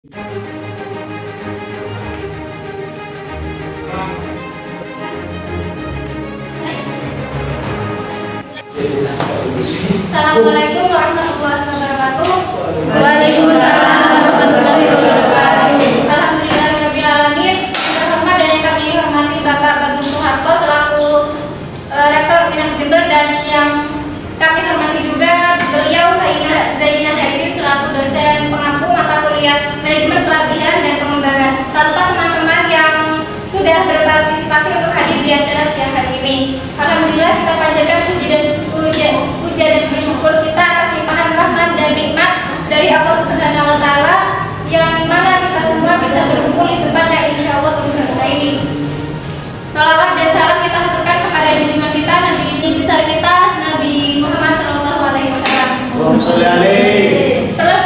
Assalamualaikum warahmatullahi wabarakatuh. Waalaikumsalam warahmatullahi wabarakatuh. Alhamdulillahirabbil alamin. Terhormat dan yang kami hormati Bapak Bagong Soeharto selaku Rektor Unas Jember, dan yang kami hormati juga beliau Zainah Hairin selaku dosen pengampu mata kuliah Manajemen Pelatihan dan Pengembangan. Tanpa teman-teman yang sudah berpartisipasi untuk hadir di acara siang hari ini. Alhamdulillah, kita panjatkan puja dan bersyukur kita atas limpahan rahmat dan nikmat dari Allah Subhanahu wa Ta'ala, yang mana kita semua bisa berkumpul di tempat yang insya Allah berbahagia ini. Salawat dan salam kita haturkan kepada junjungan kita, Nabi besar kita, Nabi Muhammad SAW.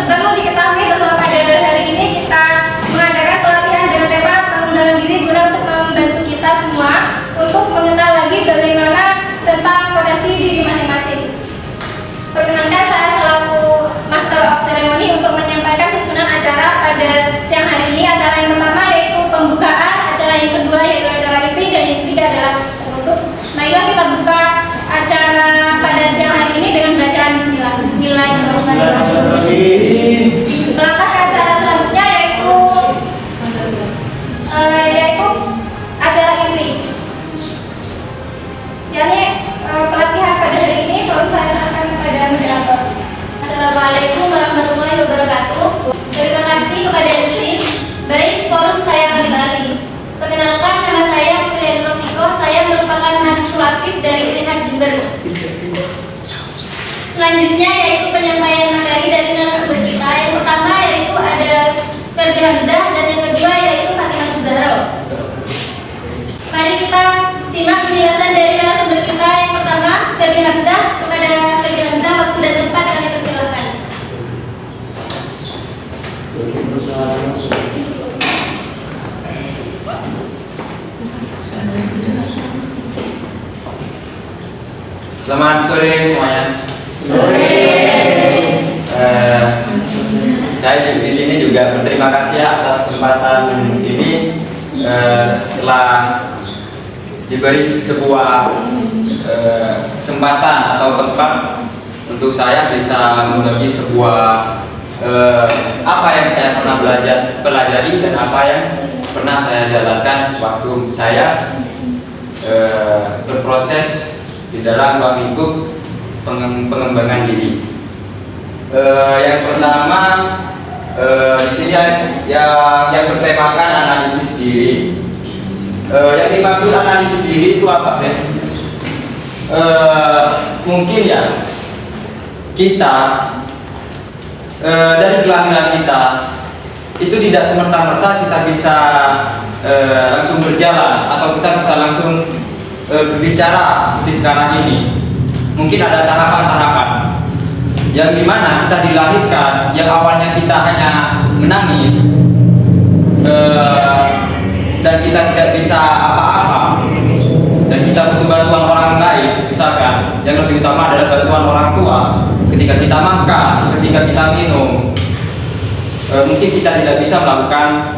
Perlu diketahui bahwa pada hari ini kita mengadakan pelatihan dengan tema pengembangan diri guna untuk membantu kita semua untuk mengenal lagi bagaimana tentang potensi diri masing-masing. Perkenankan saya selaku Master of Ceremony untuk menyampaikan susunan acara pada siang hari ini. Acara yang pertama yaitu pembukaan, acara yang kedua yaitu acara inti, dan yang ketiga adalah penutup. Marilah kita buka acara pada siang hari ini dengan bacaan Bismillah. Bismillahirrahmanirrahim. Melangkah ke acara selanjutnya yaitu acara inti. Jadi pelatihan pada hari ini kalau saya serahkan kepada moderator. Assalamualaikum warahmatullahi wabarakatuh. Terima kasih kepada MC. Baik, forum saya kembali. Perkenalkan, nama saya Putri Rofiko. Saya merupakan mahasiswa aktif dari Unas Jember. Selanjutnya yaitu penyampaian materi dari narasumber kita. Yang pertama yaitu ada Ferdi Hamzah, dan yang kedua yaitu Fatimah Zahra. Mari kita simak penjelasan dari narasumber kita. Yang pertama, Ferdi Hamzah. Kepada Ferdi Hamzah, waktu dan tempat kami persilakan. Selamat sore semuanya. Saya di sini juga berterima kasih atas kesempatan ini, telah diberi sebuah kesempatan atau tempat untuk saya bisa membagi sebuah apa yang saya pernah pelajari dan apa yang pernah saya jalankan waktu saya berproses di dalam ruang lingkup pengembangan diri. Yang pertama, di sini yang bertemakan analisis diri. Yang dimaksud analisis diri itu apa sih? Mungkin ya kita dari kelahiran kita itu tidak semerta-merta kita bisa langsung berjalan atau kita bisa langsung berbicara seperti sekarang ini. Mungkin ada tahapan-tahapan yang dimana kita dilahirkan, yang awalnya kita hanya menangis dan kita tidak bisa apa-apa, dan kita butuh bantuan orang lain. Misalkan yang lebih utama adalah bantuan orang tua ketika kita makan, ketika kita minum. Mungkin kita tidak bisa melakukan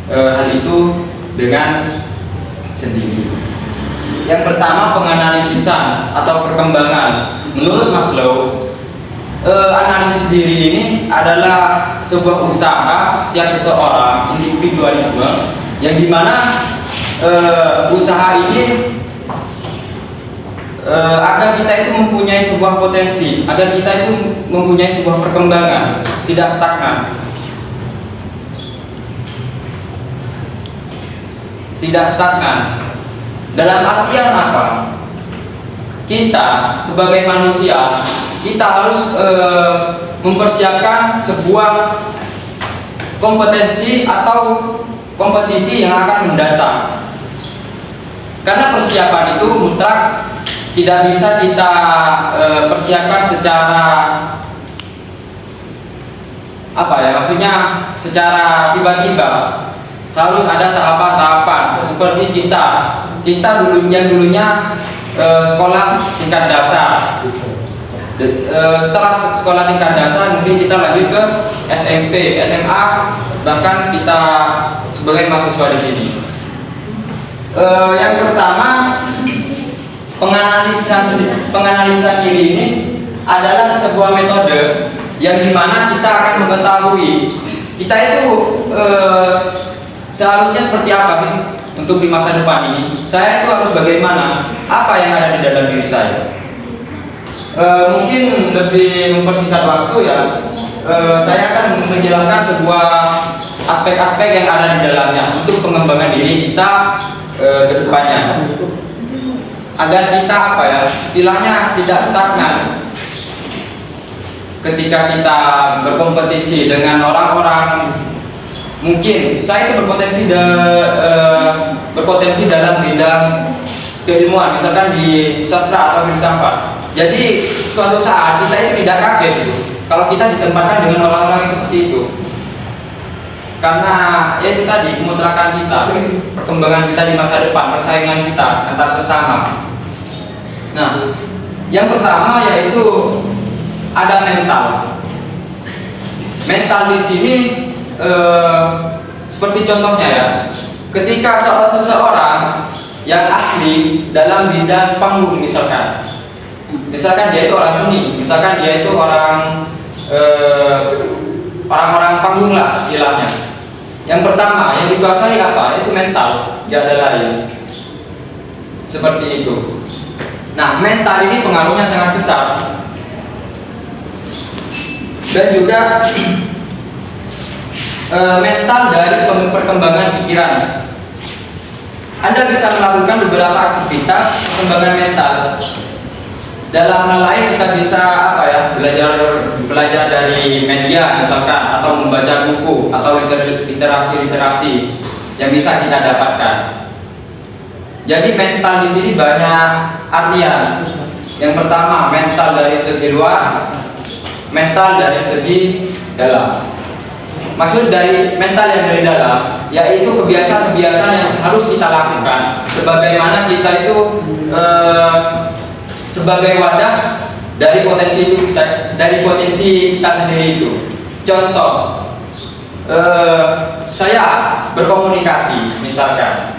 hal itu dengan sendiri. Yang pertama, penganalisisan atau perkembangan. Menurut Maslow, analisis diri ini adalah sebuah usaha setiap seseorang, individualisme, yang dimana usaha ini agar kita itu mempunyai sebuah potensi, agar kita itu mempunyai sebuah perkembangan, tidak stagnan. Tidak stagnan. Dalam artian apa? Kita sebagai manusia, kita harus mempersiapkan sebuah kompetensi atau kompetisi yang akan mendatang. Karena persiapan itu mutlak tidak bisa kita persiapkan secara maksudnya secara tiba-tiba. Harus ada tahapan-tahapan. Seperti kita dulunya sekolah tingkat dasar. Setelah sekolah tingkat dasar mungkin kita lanjut ke SMP, SMA, bahkan kita sebagai mahasiswa di sini. Yang pertama, penganalisan diri ini adalah sebuah metode yang dimana kita akan mengetahui kita itu seharusnya seperti apa sih untuk di masa depan ini. Saya itu harus bagaimana, apa yang ada di dalam diri saya. Mungkin lebih mempersingkat waktu ya, saya akan menjelaskan sebuah aspek-aspek yang ada di dalamnya untuk pengembangan diri kita ke depannya, agar kita apa ya, istilahnya tidak stagnan ketika kita berkompetisi dengan orang-orang. Mungkin saya itu berpotensi dalam bidang keilmuan, misalkan di sastra atau filsafat. Jadi suatu saat kita itu tidak kaget gitu, kalau kita ditempatkan dengan orang-orang yang seperti itu, karena ya itu tadi kemutrakan kita, perkembangan kita di masa depan, persaingan kita antar sesama. Nah, yang pertama yaitu ada mental. Mental di sini seperti contohnya ya, ketika seseorang yang ahli dalam bidang panggung, misalkan dia itu orang seni, misalkan dia itu orang-orang panggung lah istilahnya. Yang pertama yang dikuasai apa? Itu mental, tidak ada lain. Seperti itu. Nah, mental ini pengaruhnya sangat besar. Dan juga mental dari perkembangan pikiran. Anda bisa melakukan beberapa aktivitas perkembangan mental. Dalam hal lain kita bisa apa ya, belajar dari media misalkan, atau membaca buku atau literasi yang bisa kita dapatkan. Jadi mental di sini banyak artian. Yang pertama, mental dari segi luar, mental dari segi dalam. Maksud dari mental yang dari dalam, yaitu kebiasaan-kebiasaan yang harus kita lakukan sebagaimana kita itu sebagai wadah dari potensi kita sendiri itu. Contoh, saya berkomunikasi misalkan,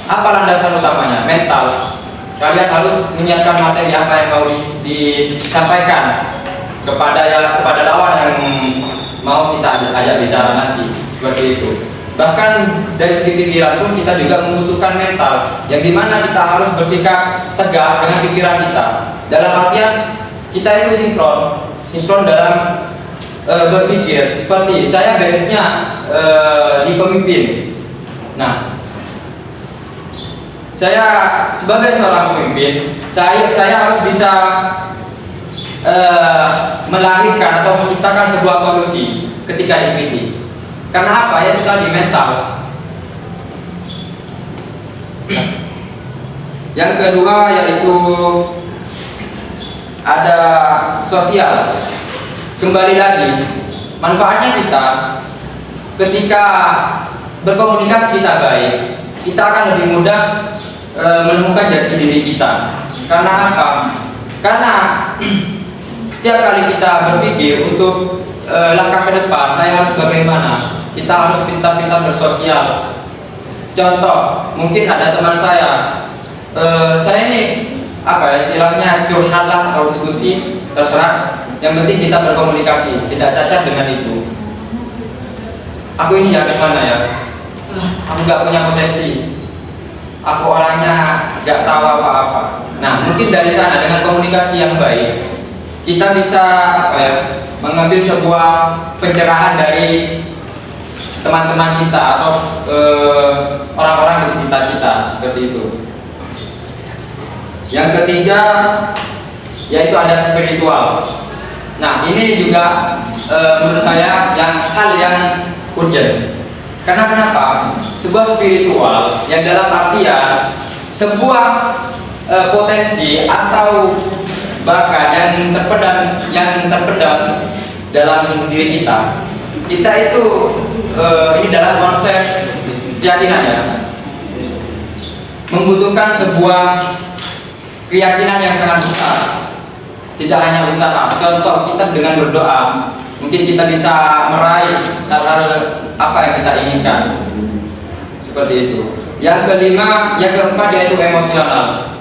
apa landasan utamanya? Mental. Kalian harus menyiapkan materi apa yang mau disampaikan kepada lawan yang mau kita ajak bicara nanti, seperti itu. Bahkan dari segi pikiran pun kita juga membutuhkan mental, yang dimana kita harus bersikap tegas dengan pikiran kita. Dalam artian kita itu sinkron dalam berpikir. Seperti saya basicnya di pemimpin. Nah, saya sebagai seorang pemimpin, saya harus bisa melahirkan atau menciptakan sebuah solusi ketika dipimpin. Karena apa? Ya itu tadi mental. Yang kedua yaitu ada sosial. Kembali lagi, manfaatnya kita ketika berkomunikasi kita baik, kita akan lebih mudah menemukan jati diri kita. Karena apa? Karena setiap kali kita berpikir untuk langkah ke depan, saya harus bagaimana? Kita harus pintar-pintar bersosial. Contoh, mungkin ada teman saya ini apa ya, istilahnya curhat lah atau diskusi, terserah. Yang penting kita berkomunikasi, tidak cacat dengan itu. Aku ini ya gimana ya? Aku nggak punya potensi. Aku orangnya nggak tahu apa-apa. Nah, mungkin dari sana dengan komunikasi yang baik, kita bisa apa ya, mengambil sebuah pencerahan dari teman-teman kita atau orang-orang di sekitar kita, seperti itu. Yang ketiga yaitu ada spiritual. Nah, ini juga menurut saya hal yang urgent. Karena kenapa? Sebuah spiritual yang dalam artian sebuah potensi atau bakat yang terpendam dalam diri kita. Kita itu ini dalam konsep keyakinan ya, membutuhkan sebuah keyakinan yang sangat besar. tidak hanya usaha. Contoh kita dengan berdoa, mungkin kita bisa meraih hal-hal apa yang kita inginkan. Seperti itu. Yang keempat yaitu emosional.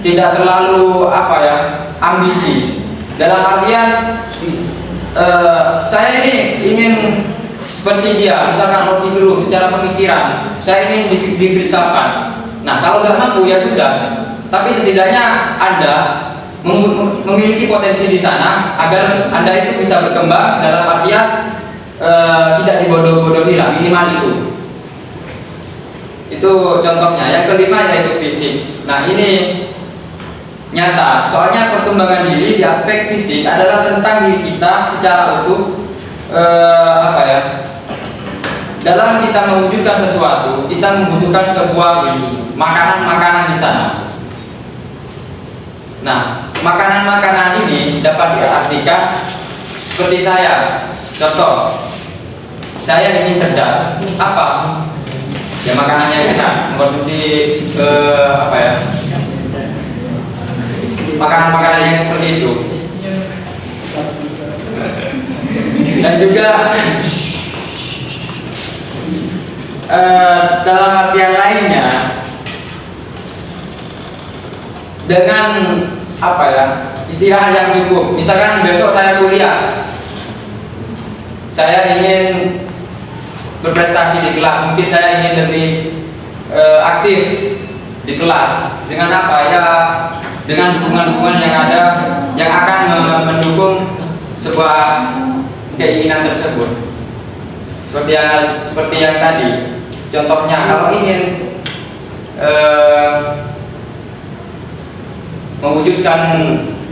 Tidak terlalu ambisi. Dalam artian saya ini ingin seperti dia, misalkan Rocky Gerung secara pemikiran, saya ingin difilsafkan. Nah, kalau nggak mampu ya sudah. Tapi setidaknya Anda memiliki potensi di sana agar Anda itu bisa berkembang dalam artian tidak dibodoh-bodohi lah, minimal itu. Itu contohnya. Yang kelima yaitu fisik. Nah, ini nyata. Soalnya perkembangan diri di aspek fisik adalah tentang diri kita secara utuh. Dalam kita mewujudkan sesuatu, kita membutuhkan sebuah makanan-makanan di sana. Nah, makanan-makanan ini dapat diartikan seperti saya. Contoh, saya ingin cerdas. Apa? Ya makanannya yang sehat, mengkonsumsi makanan-makanan yang seperti itu. Dan juga dalam artian lainnya, dengan istirahat yang cukup. Misalkan besok saya kuliah, saya ingin berprestasi di kelas, mungkin saya ingin lebih aktif di kelas. Dengan apa ya? Dengan dukungan-dukungan yang ada, yang akan mendukung sebuah keinginan tersebut. Seperti yang tadi. Contohnya, kalau ingin mewujudkan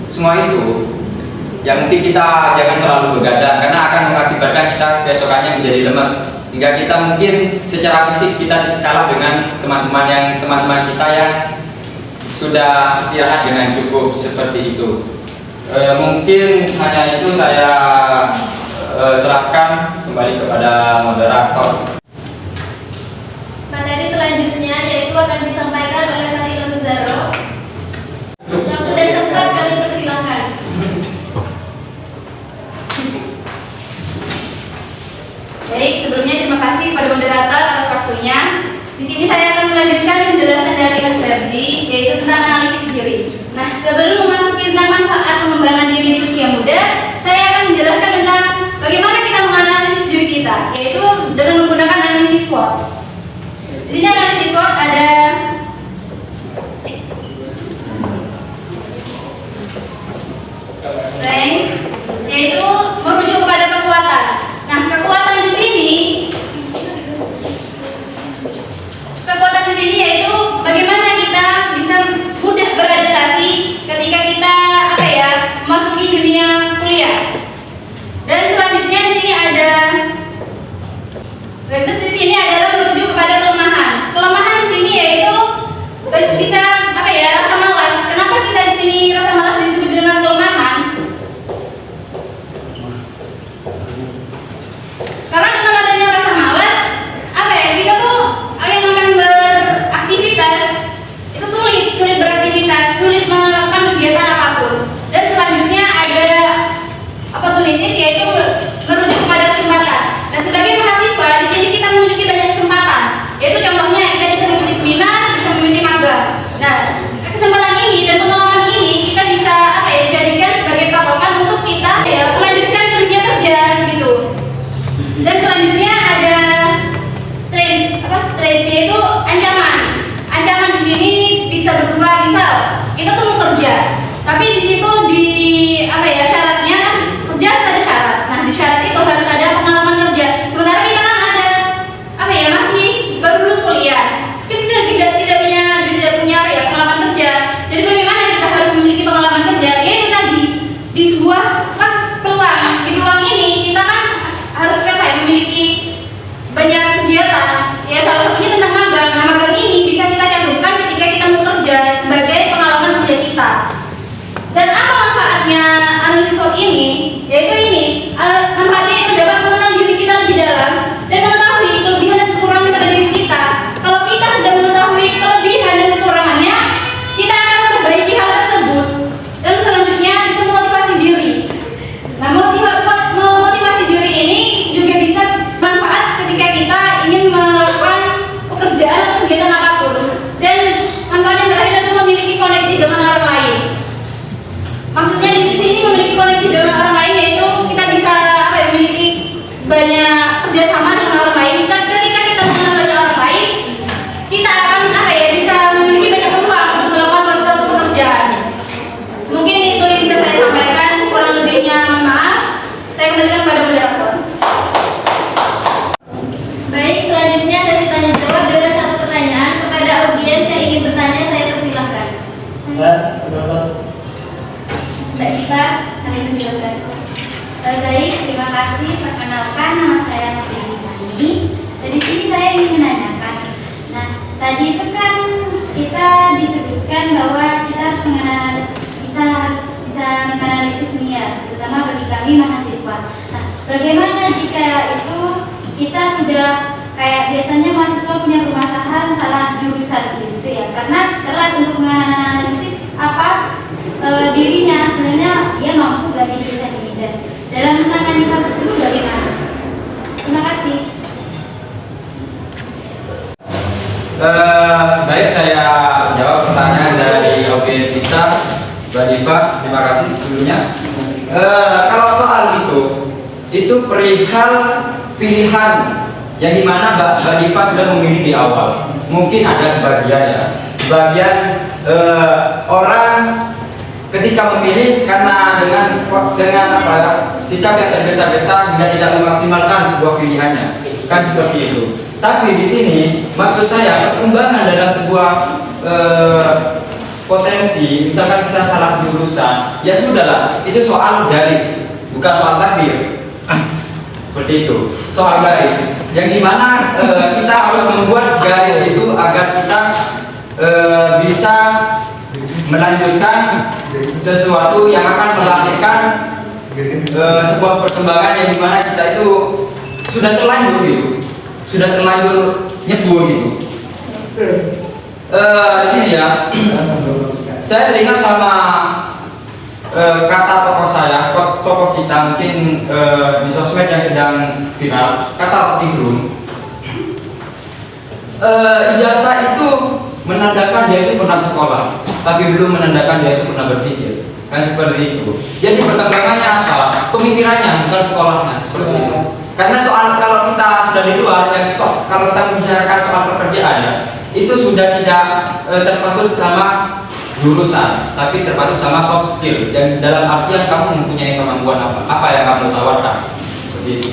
semua itu, ya mungkin kita jangan terlalu begadang karena akan mengakibatkan kita keesokannya menjadi lemas, hingga kita mungkin secara fisik kita kalah dengan teman-teman kita yang sudah istirahat dengan cukup seperti itu. Mungkin hanya itu saya serahkan kembali kepada moderator. Materi selanjutnya yaitu akan disampaikan oleh Katina Muzaro. Waktu dan tempat kami persilahkan. Baik, sebelumnya terima kasih kepada moderator atas waktunya. Di sini saya akan melanjutkan penjelasan dari Mas Ferdi, yaitu tentang analisis diri. Nah, sebelum memasuki tentang manfaat pengembangan diri di usia muda, saya akan menjelaskan tentang bagaimana kita menganalisis diri kita, yaitu dengan menggunakan analisis SWOT. Di sini analisis SWOT ada strength, yaitu merujuk kepada kekuatan. Nah, kekuatan di sini yaitu bagaimana kita bisa mudah beradaptasi ketika kita memasuki dunia kuliah. Dan selanjutnya di sini ada weakness, di sini adalah merujuk kepada kelemahan. Kelemahan di sini yaitu bisa rasa malas. Kenapa kita di sini rasa malas disebut dengan kelemahan? bekerja sama dengan orang lain. Ketika kita mengenal banyak orang lain, kita akan bisa memiliki banyak peluang untuk melakukan suatu pekerjaan. Mungkin itu yang bisa saya sampaikan. Kurang lebihnya mohon maaf. Saya kembalikan pada moderator. Baik, selanjutnya sesi tanya jawab dengan satu pertanyaan kepada audiens yang ingin bertanya. Saya persilahkan. Mbak Diva, kami persilahkan. Baik, terima kasih. Perkenalkan, nama saya Nurul Mani. Dari sini saya ingin menanyakan. Nah, tadi itu kan kita disebutkan bahwa kita harus bisa menganalisis niat, terutama bagi kami mahasiswa. Nah, bagaimana jika itu kita sudah kayak biasanya mahasiswa punya permasalahan salah jurusan gitu ya? Karena telat untuk menganalisis dirinya sebenarnya dia mampu gak di jurusan ini, dan dalam menangani hal tersebut bagaimana? Terima kasih. Baik, saya jawab pertanyaan dari audiens kita, Mbak Diva. Terima kasih sebelumnya. Kalau soal itu perihal pilihan yang dimana Mbak Diva sudah memilih di awal. Mungkin ada sebagian orang ketika memilih karena dengan sikap yang tergesa-gesa hingga tidak memaksimalkan sebuah pilihannya, kan seperti itu. Tapi di sini maksud saya perkembangan dalam sebuah potensi, misalkan kita salah jurusan, ya sudahlah, itu soal garis, bukan soal takdir. Seperti itu, soal garis, yang dimana kita harus membuat garis itu agar kita bisa melanjutkan sesuatu yang akan melahirkan sebuah perkembangan yang dimana kita itu sudah terlanjur nyebur gitu. Di sini ya, saya teringat sama kata tokoh kita mungkin di sosmed yang sedang viral, kata Rocky Gerung. Ijazah itu menandakan dia itu pernah sekolah, tapi belum menandakan dia itu pernah berpikir, kan seperti itu. Jadi perkembangannya apa? Pemikirannya, bukan sekolahnya, seperti itu. Karena soal kalau kita sudah di luar, kalau kita membicarakan soal pekerjaan ya, itu sudah tidak terpaut sama jurusan, tapi terpaut sama soft skill. Yang dalam artian kamu mempunyai kemampuan apa yang kamu tawarkan, seperti itu.